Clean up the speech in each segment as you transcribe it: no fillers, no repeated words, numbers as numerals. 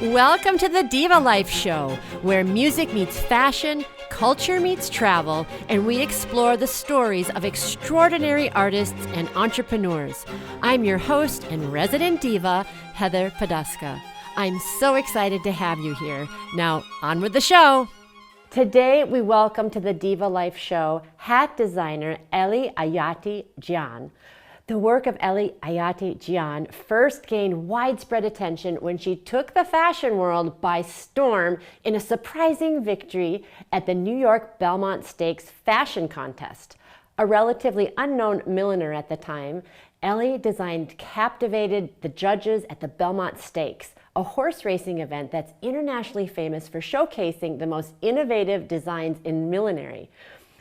Welcome to the Diva Life Show, where music meets fashion, culture meets travel, and we explore the stories of extraordinary artists and entrepreneurs. I'm your host and resident diva, Heather Poduska. I'm so excited to have you here. Now, on with the show. Today, we welcome to the Diva Life Show hat designer Ellie Ayati-Jian. The work of Ellie Ayati-Jian first gained widespread attention when she took the fashion world by storm in a surprising victory at the New York Belmont Stakes fashion contest. A relatively unknown milliner at the time, Ellie captivated the judges at the Belmont Stakes, a horse racing event that's internationally famous for showcasing the most innovative designs in millinery.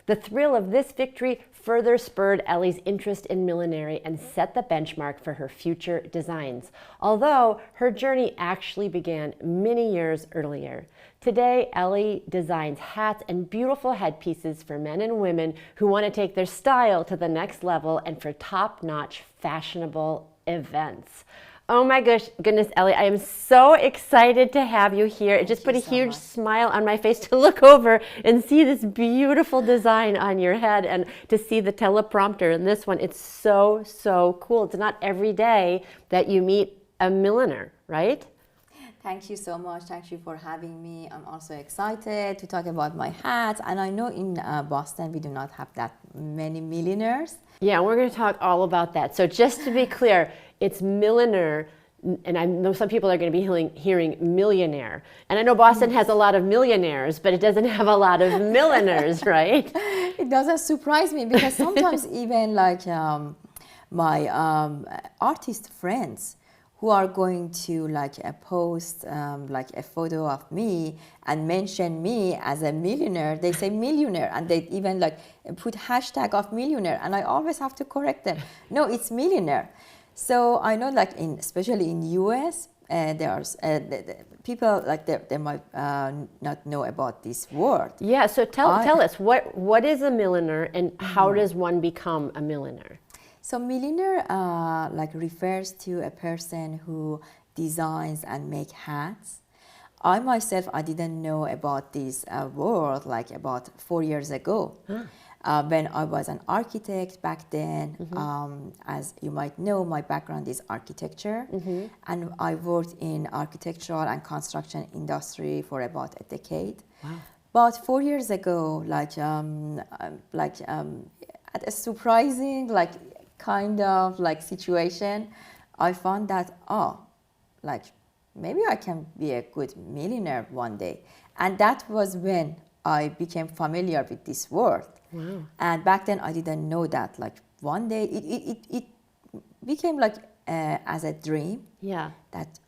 The thrill of this victory further spurred Ellie's interest in millinery and set the benchmark for her future designs, although her journey actually began many years earlier. Today, Ellie designs hats and beautiful headpieces for men and women who want to take their style to the next level and for top-notch fashionable events. Oh my goodness, Ellie, I am so excited to have you here. It just put a huge smile on my face to look over and see this beautiful design on your head and to see the teleprompter in this one. It's so, so cool. It's not every day that you meet a milliner, right? Thank you so much. Thank you for having me. I'm also excited to talk about my hats. And I know in Boston, we do not have that many milliners. Yeah, we're going to talk all about that. So just to be clear, it's milliner, and I know some people are going to be hearing millionaire. And I know Boston has a lot of millionaires, but it doesn't have a lot of milliners, right? It doesn't surprise me because sometimes even like my artist friends who are going to like post like a photo of me and mention me as a millionaire, they say millionaire, and they even like put hashtag of millionaire, and I always have to correct them. No, it's millionaire. So I know like especially in US, there's people like they might not know about this word. Yeah, so tell us, what is a milliner and how does one become a milliner? So milliner like refers to a person who designs and make hats. I myself, I didn't know about this word like about 4 years ago. When I was an architect back then. As you might know, my background is architecture, and I worked in architectural and construction industry for about a decade. Wow. But 4 years ago, at a surprising kind of situation, I found that maybe I can be a good millionaire one day, and that was when I became familiar with this word. Wow. And back then I didn't know that one day it became as a dream. Yeah. That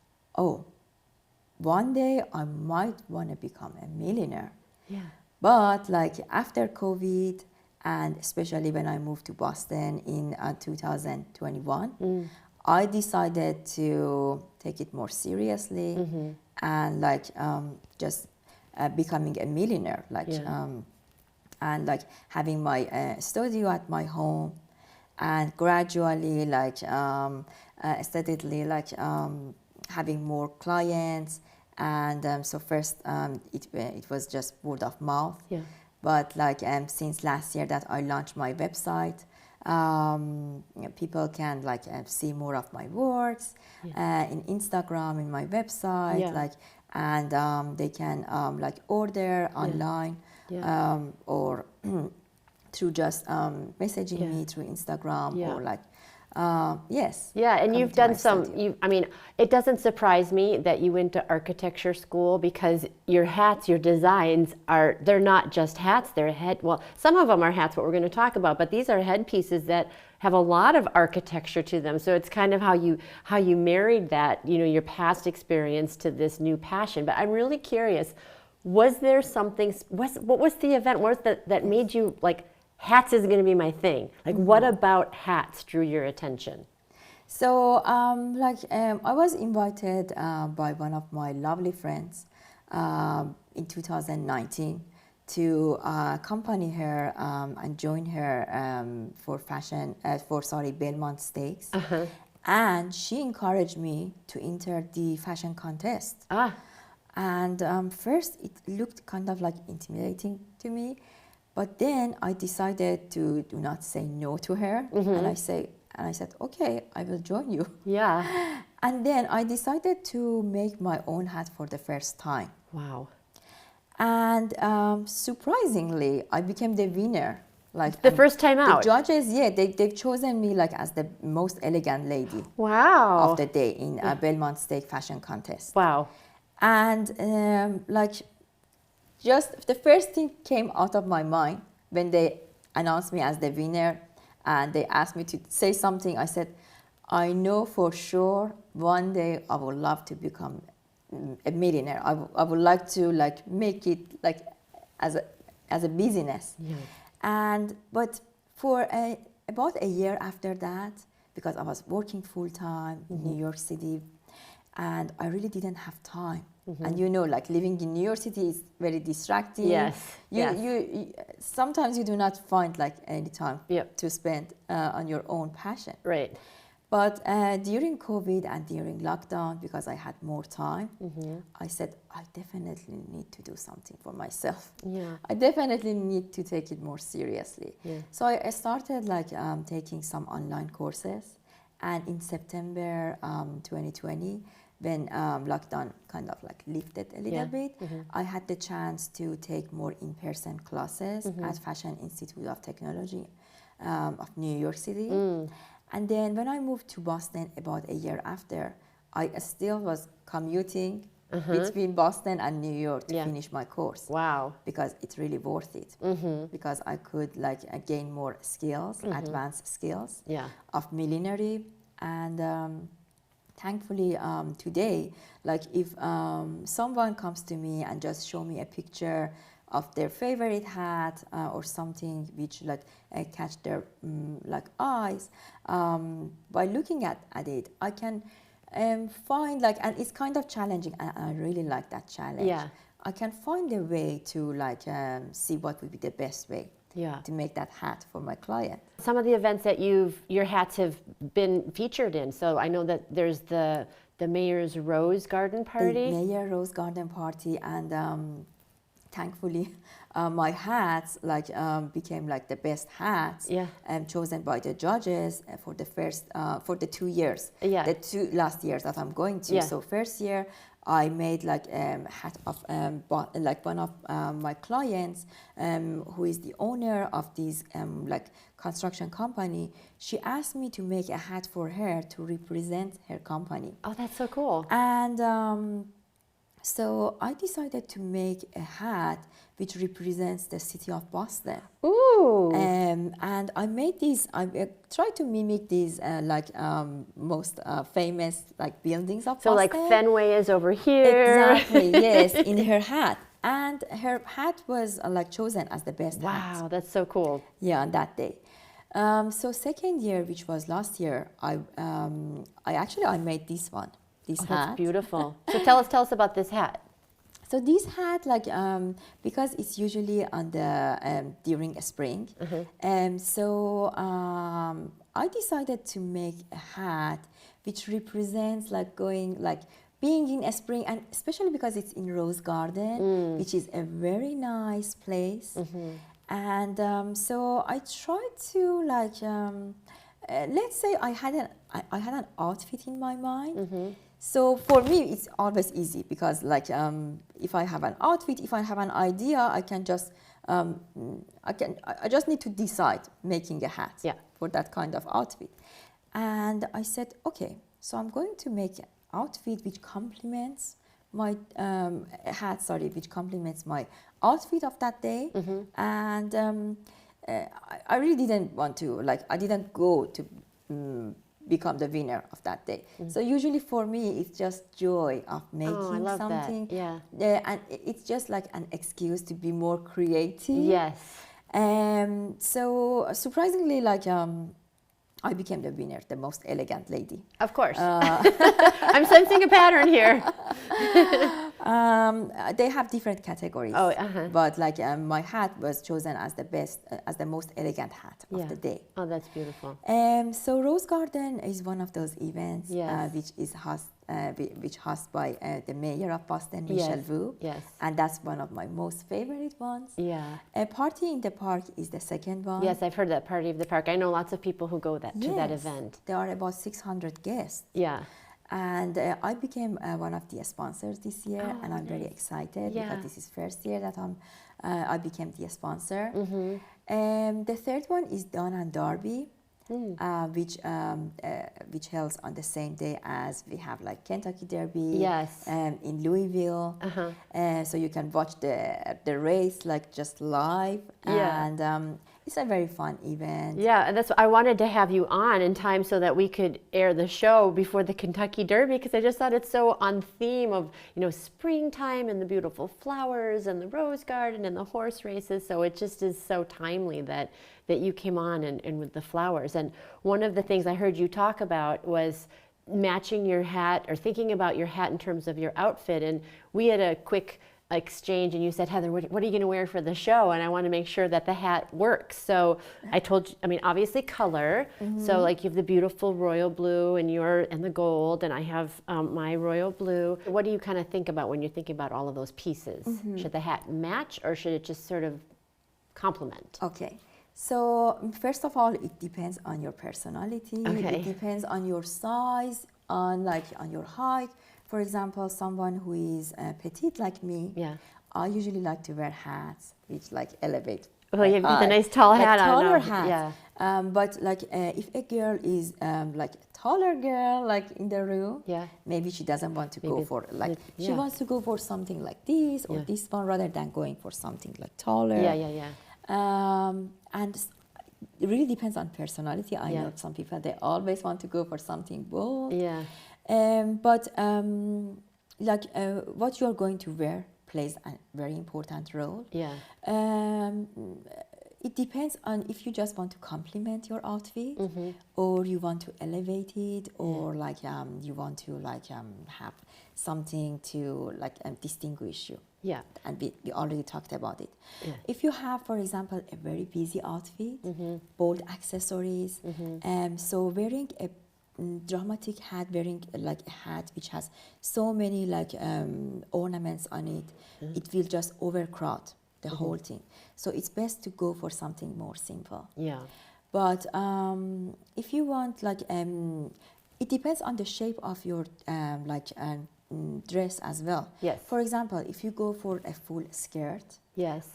one day I might want to become a millionaire. Yeah. But after COVID, and especially when I moved to Boston in 2021, I decided to take it more seriously and just becoming a millionaire, and having my studio at my home, and gradually steadily having more clients, and so first it was just word of mouth. Yeah. But since last year that I launched my website, people can see more of my works in Instagram, in my website, and they can order online. Yeah. Or through just messaging me through Instagram or yes. Yeah, and you've done it doesn't surprise me that you went to architecture school because your hats, your designs they're not just hats, some of them are hats, what we're going to talk about, but these are headpieces that have a lot of architecture to them. So it's kind of how you married that, your past experience to this new passion. But I'm really curious, was there something, what was the event? What was that made you hats is going to be my thing? What about hats drew your attention? So I was invited by one of my lovely friends in 2019 to accompany her and join her for Belmont Stakes. And she encouraged me to enter the fashion contest. And first it looked kind of like intimidating to me, but then I decided to do not say no to her, and I said, okay, I will join you. Yeah. And then I decided to make my own hat for the first time. Wow. And surprisingly, I became the winner. Like the first time out. The judges, they've chosen me like as the most elegant lady. Wow. Of the day in a Belmont Steak fashion contest. Wow. And like just the first thing came out of my mind when they announced me as the winner and they asked me to say something. I said, I know for sure one day I would love to become a millionaire. I would like to like make it like as a business. Yeah. But for about a year after that, because I was working full time in New York City, and I really didn't have time. And you know, like living in New York City is very distracting. Yes. You sometimes you do not find like any time to spend on your own passion. Right. But during COVID and during lockdown, because I had more time, I said, I definitely need to do something for myself. Yeah. I definitely need to take it more seriously. Yeah. So I started like taking some online courses. And in September 2020, when lockdown kind of like lifted a little bit, I had the chance to take more in-person classes at Fashion Institute of Technology of New York City. And then when I moved to Boston about a year after, I still was commuting between Boston and New York to finish my course. Wow. Because it's really worth it. Because I could like gain more skills, advanced skills of millinery. And thankfully today, like if someone comes to me and just show me a picture of their favorite hat or something which like catch their like eyes, by looking at it, I can find like, and it's kind of challenging, and I really like that challenge. Yeah. I can find a way to like see what would be the best way to make that hat for my client. Some of the events that your hats have been featured in. So I know that there's the Mayor's Rose Garden Party. The Mayor Rose Garden Party, and thankfully my hats like became like the best hats chosen by the judges for the first for the 2 years, the 2 last years that I'm going to. So first year I made like a hat of like one of my clients who is the owner of this like construction company. She asked me to make a hat for her to represent her company. Oh, that's so cool. And so I decided to make a hat which represents the city of Boston. Ooh! And I made these, I tried to mimic these like most famous like buildings of Boston. So like Fenway is over here. Exactly, yes, in her hat. And her hat was like chosen as the best hat. Wow, that's so cool. Yeah, on that day. So second year, which was last year, I made this one. This hat. That's beautiful. So tell us about this hat. So this hat, like, because it's usually on the during spring, so I decided to make a hat which represents like being in a spring, and especially because it's in Rose Garden, which is a very nice place. And so I tried to like, let's say I had an outfit in my mind. So for me, it's always easy because like if I have an outfit, if I have an idea, I can just I just need to decide making a hat for that kind of outfit. And I said, okay, so I'm going to make an outfit which complements my which complements my outfit of that day. And I really didn't want to, like, I didn't go to become the winner of that day. So usually for me, it's just joy of making something. That. Yeah. And it's just like an excuse to be more creative. Yes. So surprisingly, like, I became the winner, the most elegant lady. Of course. I'm sensing a pattern here. They have different categories. Oh, But like my hat was chosen as the best, as the most elegant hat of the day. Oh, that's beautiful. So Rose Garden is one of those events Yes. which hosted by the mayor of Boston, Michelle Wu. Yes. And that's one of my most favorite ones. Yeah. A Party in the Park is the second one. Yes, I've heard that Party of the Park. I know lots of people who go to that event. There are about 600 guests. Yeah. And I became one of the sponsors this year, and I'm very excited because this is first year that I became the sponsor. The third one is Dawn and Derby, which held on the same day as we have like Kentucky Derby in Louisville. So you can watch the race like just live, and it's a very fun event. Yeah, and that's I wanted to have you on in time so that we could air the show before the Kentucky Derby, because I just thought it's so on theme of, you know, springtime and the beautiful flowers and the rose garden and the horse races. So it just is so timely that you came on and with the flowers. And one of the things I heard you talk about was matching your hat or thinking about your hat in terms of your outfit. And we had a quick exchange, and you said, Heather, what are you going to wear for the show? And I want to make sure that the hat works. So I told you, I mean, obviously color. So like you have the beautiful royal blue and the gold, and I have my royal blue. What do you kind of think about when you're thinking about all of those pieces? Should the hat match, or should it just sort of complement? Okay. So first of all, it depends on your personality. It depends on your size, on your height. For example, someone who is petite like me, I usually like to wear hats which like elevate. Well, you have the nice tall hat on. Taller hats. But like if a girl is like a taller girl like in the room, maybe she doesn't want to go for like she wants to go for something like this or this one rather than going for something like taller. And it really depends on personality. I know some people, they always want to go for something bold. But what you are going to wear plays a very important role. It depends on if you just want to complement your outfit, or you want to elevate it, or like you want to like have something to like distinguish you. And we already talked about it. If you have, for example, a very busy outfit, bold accessories, so wearing a dramatic hat, wearing like a hat which has so many like ornaments on it, it will just overcrowd the whole thing. So it's best to go for something more simple. But if you want like it depends on the shape of your dress as well. For example, if you go for a full skirt,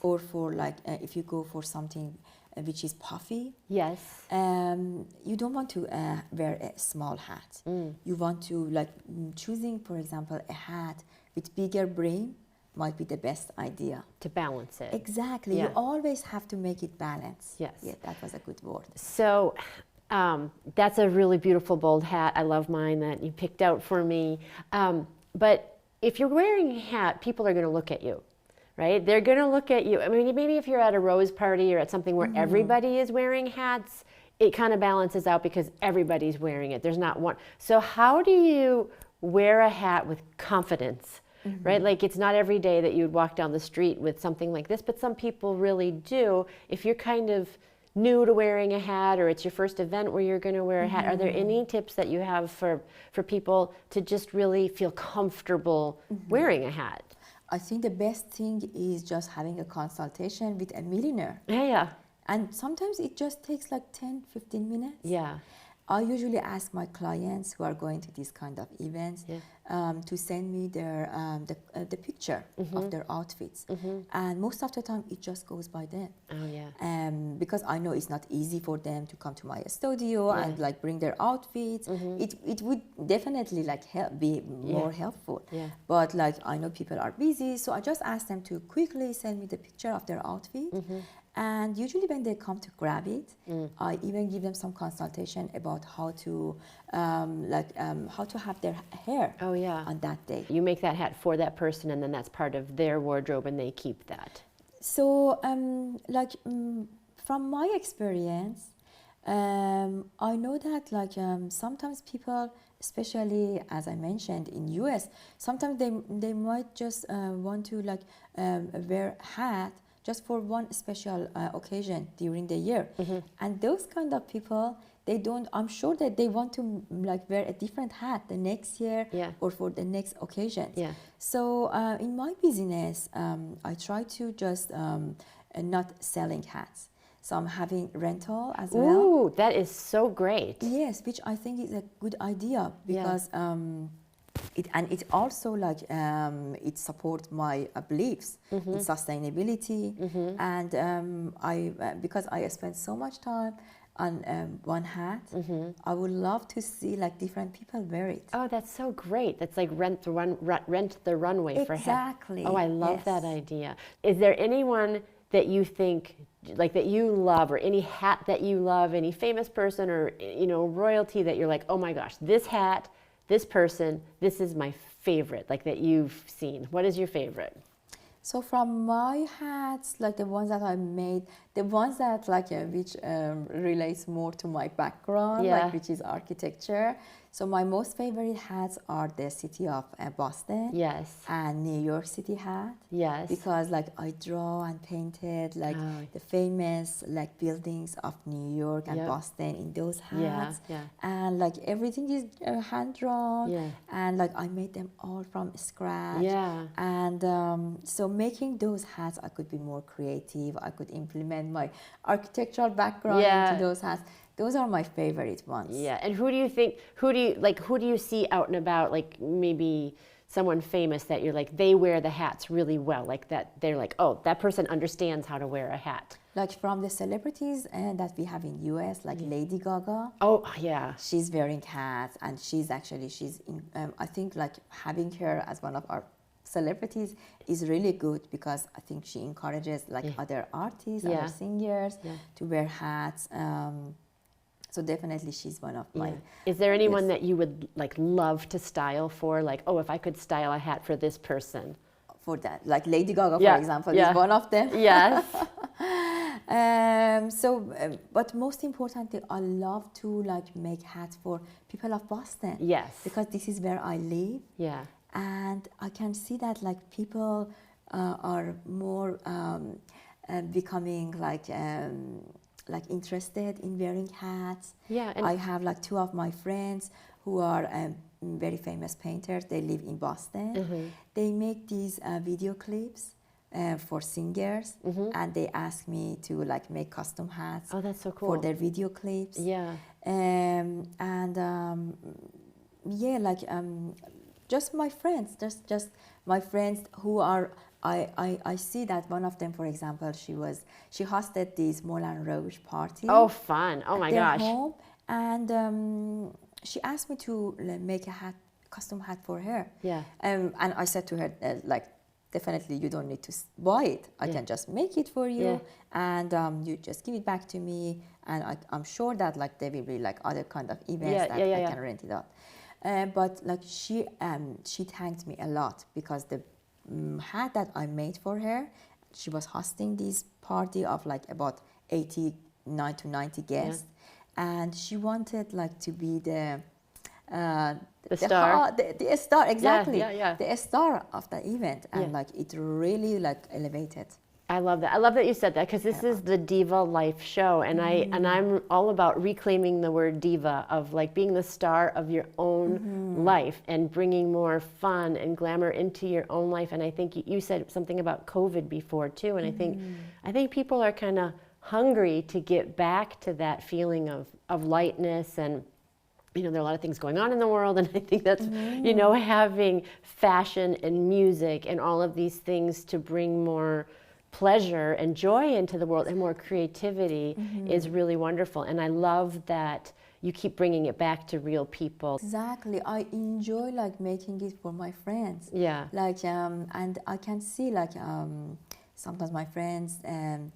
or for like if you go for something which is puffy, you don't want to wear a small hat. You want to like choosing, for example, a hat with bigger brim might be the best idea to balance it. Exactly. You always have to make it balanced. That was a good word. So that's a really beautiful bold hat. I love mine that you picked out for me. But if you're wearing a hat, people are going to look at you, right? They're going to look at you. I mean, maybe if you're at a rose party or at something where everybody is wearing hats, it kind of balances out because everybody's wearing it. There's not one. So how do you wear a hat with confidence, right? Like it's not every day that you would walk down the street with something like this, but some people really do. If you're kind of new to wearing a hat, or it's your first event where you're going to wear a hat, are there any tips that you have for people to just really feel comfortable wearing a hat? I think the best thing is just having a consultation with a milliner. And sometimes it just takes like 10-15 minutes. I usually ask my clients who are going to these kind of events to send me their the picture of their outfits, and most of the time it just goes by them. Because I know it's not easy for them to come to my studio and like bring their outfits. It would definitely like be more helpful. But like I know people are busy, so I just ask them to quickly send me the picture of their outfit. And usually when they come to grab it, I even give them some consultation about how to have their hair on that day. You make that hat for that person, and then that's part of their wardrobe, and they keep that. So from my experience, I know that like sometimes people especially as I mentioned in US, sometimes they might just want to like wear hat just for one special occasion during the year. And those kind of people, they don't, I'm sure that they want to like wear a different hat the next year or for the next occasion. So in my business, I try to just not selling hats. So I'm having rental as well. Ooh, that is so great. Yes, which I think is a good idea because it also like it supports my beliefs in sustainability, and I because I spend so much time on one hat, I would love to see like different people wear it. Oh, that's so great. That's like rent the runway for hats. Exactly. Oh, I love that idea. Is there anyone that you think like that you love, or any hat that you love, any famous person or royalty that you're like, oh my gosh, this hat, this person, this is my favorite, like that you've seen? What is your favorite? So from my hats, like the ones that I made, the ones that like which relates more to my background, like which is architecture. So my most favorite hats are the city of Boston, and New York City hat, because like I draw and painted like the famous like buildings of New York and Boston in those hats, and like everything is hand drawn, and like I made them all from scratch, and so making those hats, I could be more creative. I could implement my architectural background into those hats. Those are my favorite ones. Yeah, and who do you see out and about, like maybe someone famous that you're like, they wear the hats really well, like that they're like, oh, that person understands how to wear a hat? Like from the celebrities that we have in US, like Lady Gaga. Oh, yeah. She's wearing hats, and she's in, I think like having her as one of our celebrities is really good, because I think she encourages like other artists, other singers to wear hats. So definitely she's one of my... Is there anyone that you would like love to style for? Like, oh, if I could style a hat for this person. For that, like Lady Gaga, for example, is one of them. Yes. But most importantly, I love to like make hats for people of Boston. Yes. Because this is where I live. Yeah. And I can see that like people are more becoming like interested in wearing hats. Yeah. And I have like two of my friends who are very famous painters. They live in Boston. They make these video clips for singers, and they ask me to like make custom hats. Oh, that's so cool. For their video clips. Yeah. Just my friends, just my friends who are, I see that one of them, for example, she hosted this Moulin Rouge party. Oh, fun. Oh my gosh. Home, and she asked me to make a custom hat for her. Yeah. And I said to her, like, definitely you don't need to buy it. I can just make it for you, and you just give it back to me, and I'm sure that like there will be like other kind of events that I can rent it out. But like she thanked me a lot, because the hat that I made for her, she was hosting this party of like about 89 to 90 guests, and she wanted like to be the star. The star, exactly. The star of the event, and like it really like elevated. I love that. I love that you said that, because this is the Diva Life Show, and I'm all about reclaiming the word diva, of like being the star of your own life and bringing more fun and glamour into your own life. And I think you said something about COVID before too, and I think people are kind of hungry to get back to that feeling of lightness, and there are a lot of things going on in the world, and I think that's having fashion and music and all of these things to bring more pleasure and joy into the world and more creativity is really wonderful. And I love that you keep bringing it back to real people. Exactly. I enjoy like making it for my friends. Yeah. Like and I can see like sometimes my friends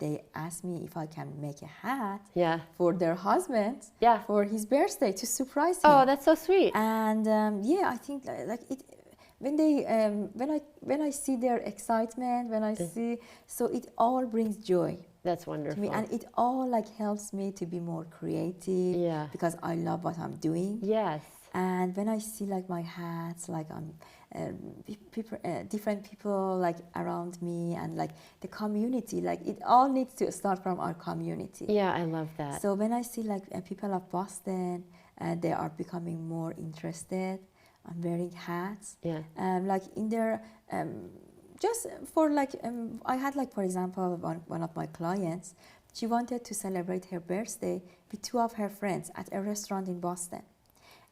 they ask me if I can make a hat for their husband for his birthday to surprise him. Oh, that's so sweet. And I think like it, when they when I see their excitement, when I see, so it all brings joy. That's wonderful. To me, and it all like helps me to be more creative. Yeah. Because I love what I'm doing. Yes. And when I see like my hats, like people, different people like around me, and like the community, like it all needs to start from our community. Yeah, I love that. So when I see like people of Boston, they are becoming more interested on wearing hats. Yeah. Like in their, just for like, I had like, for example, one of my clients, she wanted to celebrate her birthday with 2 of her friends at a restaurant in Boston.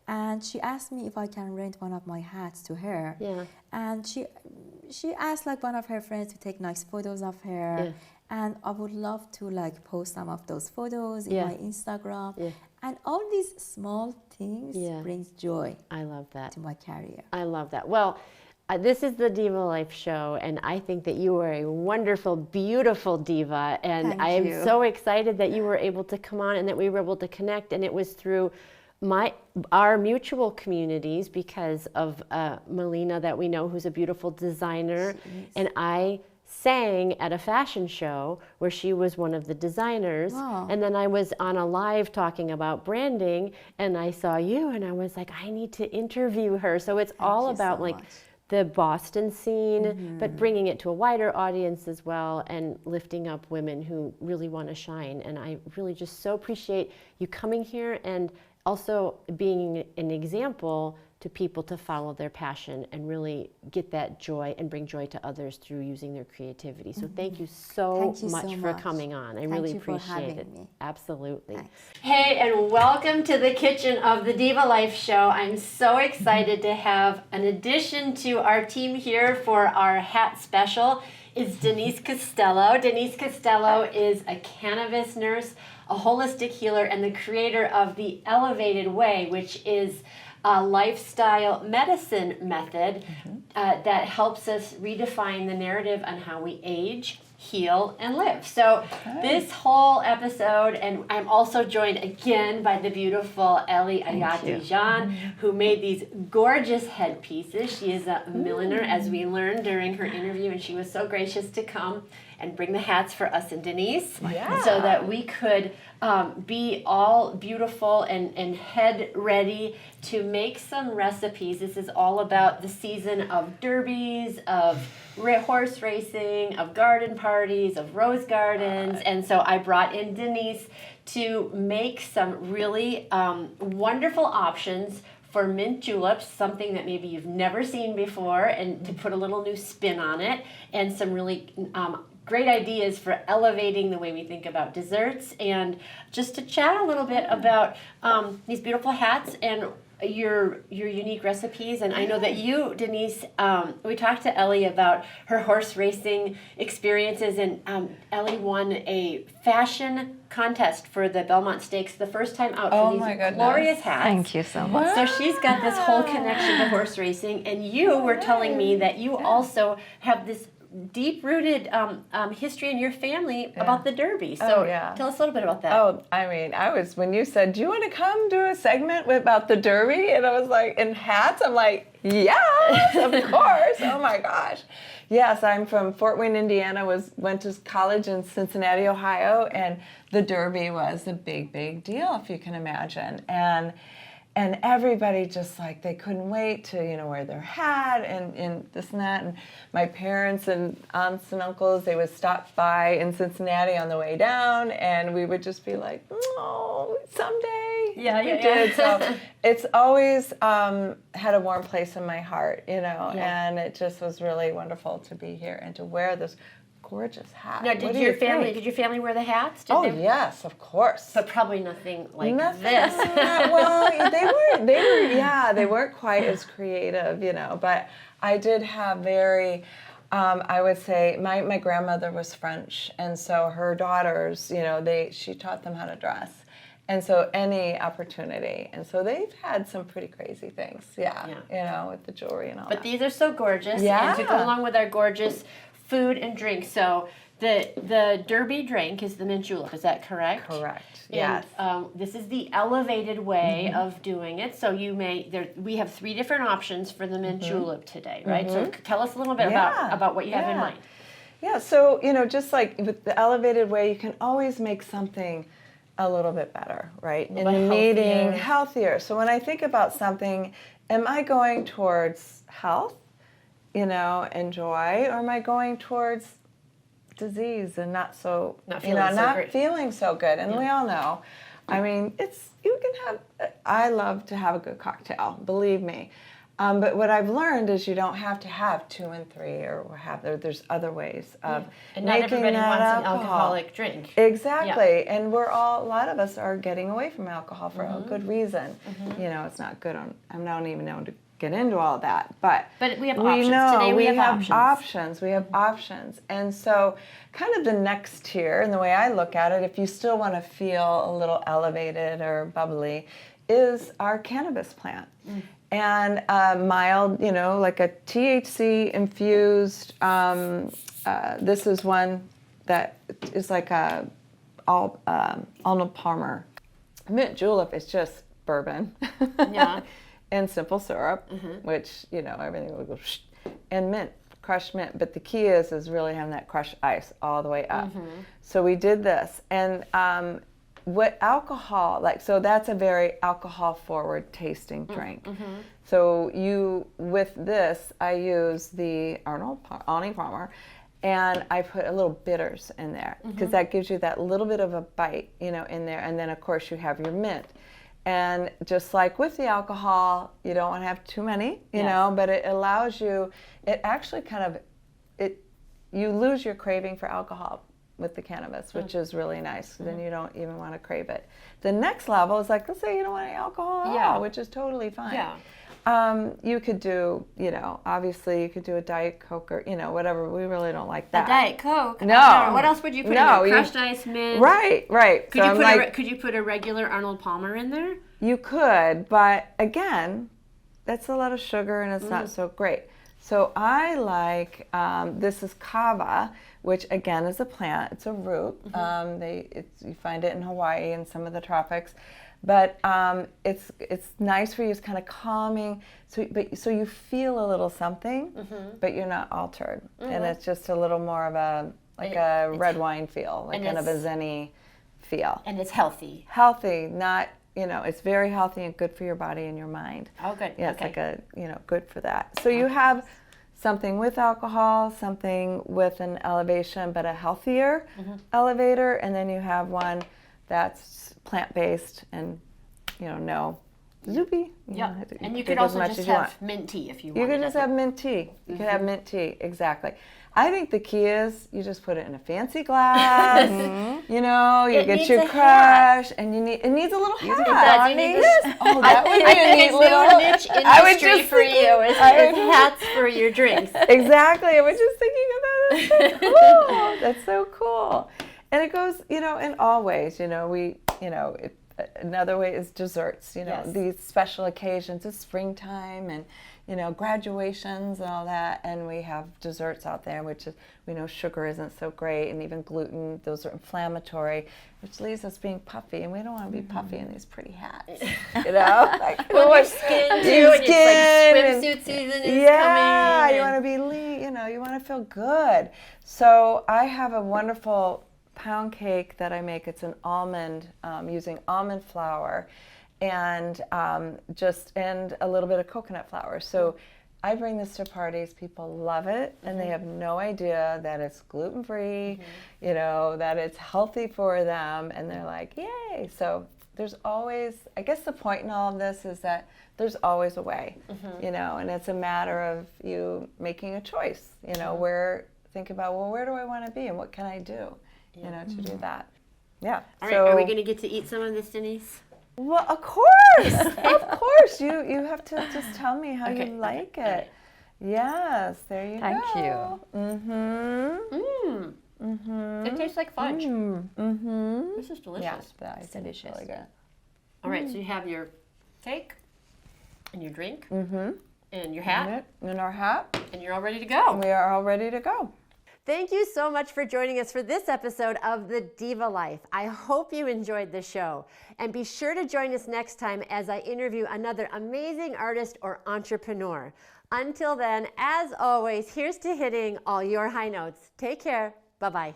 And she asked me if I can rent one of my hats to her. Yeah. And she asked like one of her friends to take nice photos of her. Yeah. And I would love to like post some of those photos in Yeah. my Instagram. Yeah. And all these small things Yeah. brings joy I love that. to my career. I love that. Well, this is the Diva Life Show, and I think that you are a wonderful, beautiful diva. And Thank I am you. so excited that you were able to come on and that we were able to connect. And it was through our mutual communities because of Melina that we know, who's a beautiful designer. And I sang at a fashion show where she was one of the designers. Wow. And then I was on a live talking about branding, and I saw you, and I was like, I need to interview her. So it's all you about so like much. the Boston scene, but bringing it to a wider audience as well, and lifting up women who really want to shine. And I really just so appreciate you coming here and also being an example to people to follow their passion and really get that joy and bring joy to others through using their creativity. So thank you so much for coming on. I really appreciate it. Me. Absolutely. Thanks. Hey, and welcome to the kitchen of the Diva Life Show. I'm so excited to have an addition to our team here for our hat special is Denise Costello. Denise Costello is a cannabis nurse, a holistic healer, and the creator of the Elevated Way, which is a lifestyle medicine method that helps us redefine the narrative on how we age, heal, and live. So this whole episode, and I'm also joined again by the beautiful Ellie Ayati-Jian, who made these gorgeous headpieces. She is a milliner, as we learned during her interview, and she was so gracious to come and bring the hats for us and Denise so that we could be all beautiful and head ready to make some recipes. This is all about the season of derbies, of horse racing, of garden parties, of rose gardens. And so I brought in Denise to make some really wonderful options for mint juleps, something that maybe you've never seen before, and to put a little new spin on it, and some really great ideas for elevating the way we think about desserts, and just to chat a little bit about these beautiful hats and your unique recipes. And I know that you, Denise, we talked to Ellie about her horse racing experiences, and Ellie won a fashion contest for the Belmont Stakes the first time out for these glorious hats. Thank you so much. So she's got this whole connection to horse racing, and you were telling me that you also have this deep-rooted history in your family about the Derby. So tell us a little bit about that. Oh, I mean, when you said, do you want to come do a segment about the Derby? And I was like, in hats? I'm like, yes, of course. Oh my gosh. Yes, I'm from Fort Wayne, Indiana, went to college in Cincinnati, Ohio, and the Derby was a big, big deal, if you can imagine. And everybody just like, they couldn't wait to, wear their hat and this and that. And my parents and aunts and uncles, they would stop by in Cincinnati on the way down, and we would just be like, oh, someday. Yeah. So it's always had a warm place in my heart, and it just was really wonderful to be here and to wear this gorgeous hat. Now, did your family wear the hats? Yes, of course. But probably nothing like this. Well, they weren't quite as creative, but I did have very, I would say, my grandmother was French, and so her daughters, she taught them how to dress. And so any opportunity. And so they've had some pretty crazy things, with the jewelry and all that. But these are so gorgeous. And to go along with our gorgeous food and drink. So the Derby drink is the mint julep. Is that correct? Correct. And, yes. This is the elevated way of doing it. So we have 3 different options for the mint julep today, right? So tell us a little bit about what you have in mind. Yeah. So just like with the elevated way, you can always make something a little bit better, right? In bit the meeting, healthier. healthier. So when I think about something, am I going towards health, and joy, or am I going towards disease and not feeling so good? And we all know, I mean, I love to have a good cocktail, believe me. But what I've learned is you don't have to have 2 and 3 there's other ways of and not making everybody that wants an alcohol. alcoholic drink. Exactly. Yeah. And a lot of us are getting away from alcohol for a good reason. It's not good I don't even know to get into all that, but we have options. Today we have options. We have options. And so kind of the next tier, and the way I look at it, if you still want to feel a little elevated or bubbly, is our cannabis plant. And mild, like a THC infused, this is one that is like Arnold Palmer. Mint julep is just bourbon. Yeah. And simple syrup, which, everything will go and mint, crushed mint. But the key is really having that crushed ice all the way up. So we did this. And what alcohol, so that's a very alcohol-forward tasting drink. So with this, I use the Arnold Palmer, and I put a little bitters in there, because that gives you that little bit of a bite, in there. And then, of course, you have your mint. And just like with the alcohol, you don't want to have too many, you know, but it allows you, it actually you lose your craving for alcohol with the cannabis, which is really nice. Then you don't even want to crave it. The next level is let's say you don't want any alcohol at all, which is totally fine. Yeah. You could do, obviously you could do a Diet Coke or, whatever. We really don't like that. A Diet Coke? No. What else would you put in there? Crushed ice, mint? Right. Could you put a regular Arnold Palmer in there? You could, but again, that's a lot of sugar and it's not so great. So I like, this is kava, which again is a plant. It's a root. You find it in Hawaii and some of the tropics. But it's nice for you. It's kind of calming. So you feel a little something, but you're not altered. And it's just a little more of a red wine feel, kind of a zen-y feel. And it's healthy. Healthy, not, it's very healthy and good for your body and your mind. Oh, good. Yeah, okay. it's like good for that. So you have something with alcohol, something with an elevation, but a healthier elevator, and then you have one that's plant-based and, no zoopy. And you could also just have mint tea if you want. You could just have mint tea. You could have mint tea, exactly. I think the key is you just put it in a fancy glass, you get your crush, and it needs a little hat. That would be a neat little niche industry for you is hats for your drinks. Exactly. I was just thinking of that. That's so cool. That's so cool. And it goes, in all ways, another way is desserts, these special occasions. It's springtime and, graduations and all that. And we have desserts out there, which is, we know sugar isn't so great, and even gluten, those are inflammatory, which leaves us being puffy. And we don't want to be puffy in these pretty hats, Your skin, too, and it's swimsuit season is coming. Yeah, you want to be lean, you want to feel good. So I have a wonderful pound cake that I make. It's an almond, using almond flour and a little bit of coconut flour. So I bring this to parties. People love it, and they have no idea that it's gluten-free, that it's healthy for them, and they're like, yay. So there's always, I guess the point in all of this is that there's always a way, and it's a matter of you making a choice, think about, well, where do I want to be and what can I do? To do that. Yeah. All right, are we going to get to eat some of this, Denise? Well, of course. Of course. You have to just tell me how you like it. Okay. Yes, there you Thank go. It tastes like fudge. This is delicious. Yeah, it's delicious. Really good. All right, so you have your cake and your drink and your hat. And our hat. And you're all ready to go. We are all ready to go. Thank you so much for joining us for this episode of The Diva Life. I hope you enjoyed the show. And be sure to join us next time as I interview another amazing artist or entrepreneur. Until then, as always, here's to hitting all your high notes. Take care. Bye-bye.